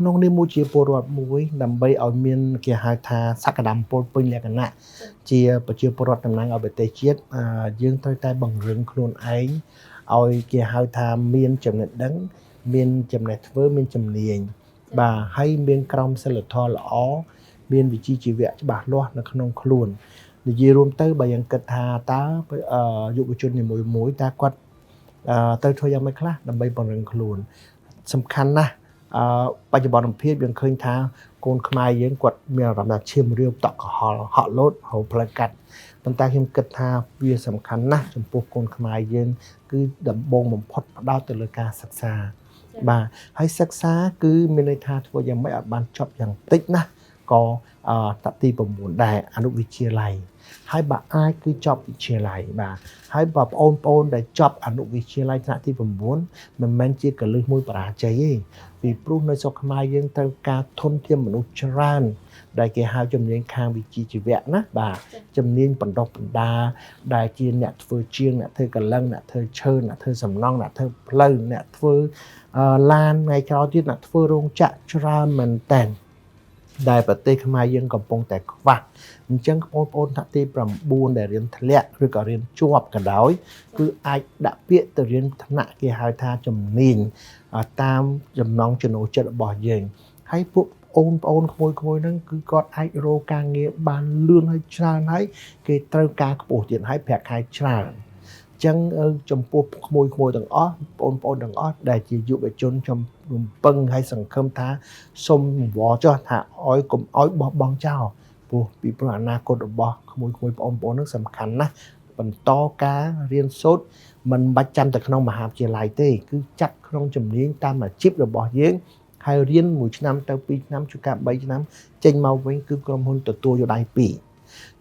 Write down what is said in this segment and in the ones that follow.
ក្នុងនាមមួយជាពលរដ្ឋមួយដើម្បីឲ្យមានគេហៅថាសក្តានុពលពេញលក្ខណៈជាប្រជាពលរដ្ឋតំណាងឲ្យប្រទេសជាតិយើងត្រូវតែបង្រឹងខ្លួនឯងឲ្យគេហៅថាមានចំណេះដឹងមានចំណេះធ្វើមានជំនាញបាទហើយមានក្រមសីលធម៌ល្អមានវិជ្ជាជីវៈច្បាស់លាស់នៅក្នុងខ្លួននិយាយរួមទៅបើយើងគិតថាតើយុវជននីមួយៗតើគាត់ត្រូវធ្វើយ៉ាងម៉េចខ្លះដើម្បីបង្រឹងខ្លួនសំខាន់ណាស់បច្ចុប្បន្នភាពយើងឃើញថាកូនខ្មែរយើងគាត់មានអារម្មណ៍ថាឈាមរាវតក់ក្រហល់ហក់លោតហៅផ្លូវកាត់ប៉ុន្តែខ្ញុំគិតថាវាសំខាន់ណាស់ចំពោះកូនខ្មែរយើងគឺដំបូងបំផុតផ្ដោតទៅលើការសិក្សាបាទហើយសិក្សាគឺមានន័យថាធ្វើយ៉ាងម៉េចឲ្យបានចប់យ៉ាងតិចណាក៏តទី9ដែរអនុវិទ្យាល័យហើយបើអាចគឺចប់វិទ្យាល័យបាទហើយបើបងប្អូនដែលចប់អនុវិទ្យាល័យថ្នាក់ទី9មិនមែនជាកលឹះមួយបរាជ័យទេពីព្រោះនៅស្រុកខ្មែរយើងត្រូវការធនធានមនុស្សច្រើនដែលគេហៅជំនាញខាងវិជ្ជាជីវៈណាបាទជំនាញបណ្ដុះបណ្ដាលដែលជាអ្នកធ្វើជាងអ្នកធ្វើកលឹងអ្នកធ្វើឈើអ្នកធ្វើសំណង់អ្នកធ្វើផ្លូវអ្នកធ្វើឡានថ្ងៃក្រោយទៀតអ្នកធ្វើរោងចក្រច្រើនមែនតើដែលប្រទេសខ្មែរយើងកំពុងតែខ្វះអញ្ចឹងបងប្អូនថ្នាក់ទី9ដែលរៀនធ្លាក់ឬក៏រៀនជាប់ក៏ដោយគឺអាចដាក់ពាក្យទៅរៀនថ្នាក់គេហៅថាជំនាញតាមចំណង់ចំណូលចិត្តរបស់យើងហើយពួកបងប្អូនក្មួយៗហ្នឹងគឺគាត់អាចរកការងារបានលឿនហើយច្រើនហើយគេត្រូវការខ្ពស់ទៀតហើយប្រាក់ខែច្រើនអញ្ចឹងចំពោះក្មួយៗទាំងអស់បងប្អូនទាំងអស់ដែលជាយុវជនខ្ញុំរំពឹងហើយសង្ឃឹមថាសូមអង្វរចុះថាឲ្យកុំឲ្យបោះបង់ចោលពីព្រោះអនាគតរបស់ក្មួយៗបងប្អូនហ្នឹងសំខាន់ណាស់បន្តការរៀនសូត្រមិនបាច់ចាំតែក្នុងមហាវិទ្យាល័យទេគឺចាត់ក្នុងជំនាញតាមអាជីពរបស់យើងហើយរៀន1ឆ្នាំទៅ2ឆ្នាំជួនកាល3ឆ្នាំចេញមកវិញគឺក្រុមហ៊ុនទទួលយកដៃ2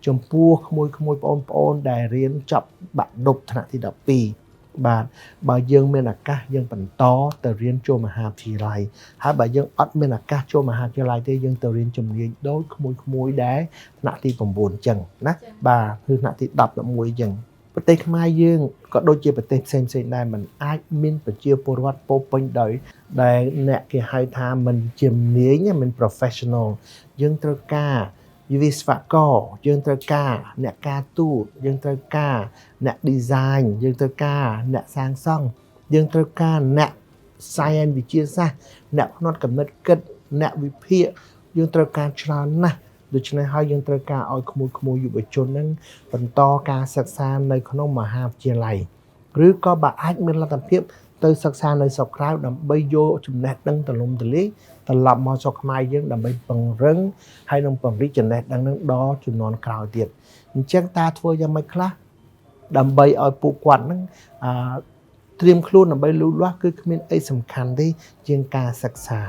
ចំពោះក្មួយៗបងប្អូនដែលរៀនចប់បាក់ឌុបថ្នាក់ទី12បាទបើយើងមានឱកាសយើងបន្តទៅរៀនចូលមហាវិទ្យាល័យហើយបើយើងអត់មានឱកាសចូលមហាវិទ្យាល័យទេយើងទៅរៀនជំនាញដូចក្មួយៗដែរថ្នាក់ទី9អញ្ចឹងណាបាទគឺថ្នាក់ទី10 11អញ្ចឹងប្រទេសខ្មែរយើងក៏ដូចជាប្រទេសផ្សេងៗដែរมันអាចមានប្រជាពលរដ្ឋពោពេញដោយដែលអ្នកគេហៅថាមិនជំនាញមិន professional យើងត្រូវការវិស្វករយើងត្រូវការអ្នកការទូតយើងត្រូវការអ្នក design យើងត្រូវការអ្នកសាងសង់យើងត្រូវការអ្នក science វិទ្យាសាស្ត្រអ្នកផ្នែកកំណត់គិតអ្នកវិភាគយើងត្រូវការច្រើនណាស់ដូច្នេះហើយយើងត្រូវការឲ្យក្មួយយុវជនហ្នឹងបន្តការសិក្សានៅក្នុងមហាវិទ្យាល័យឬក៏បើអាចមានលទ្ធភាពទៅសិក្សានៅស្រុកក្រៅដើម្បីយកចំណេះដឹងទូលំទូលាយត្រឡប់មកស្រុកខ្មែរយើងដើម្បីពង្រឹងហើយនឹងពង្រីកចំណេះដឹងនឹងដល់ជំនាន់ក្រោយទៀតអញ្ចឹងតើធ្វើយ៉ាងម៉េចខ្លះដើម្បីឲ្យពួកគាត់នឹងត្រៀមខ្លួនដើម្បីលូតលាស់គឺគ្មានអីសំខាន់ទេជាងការសិក្សា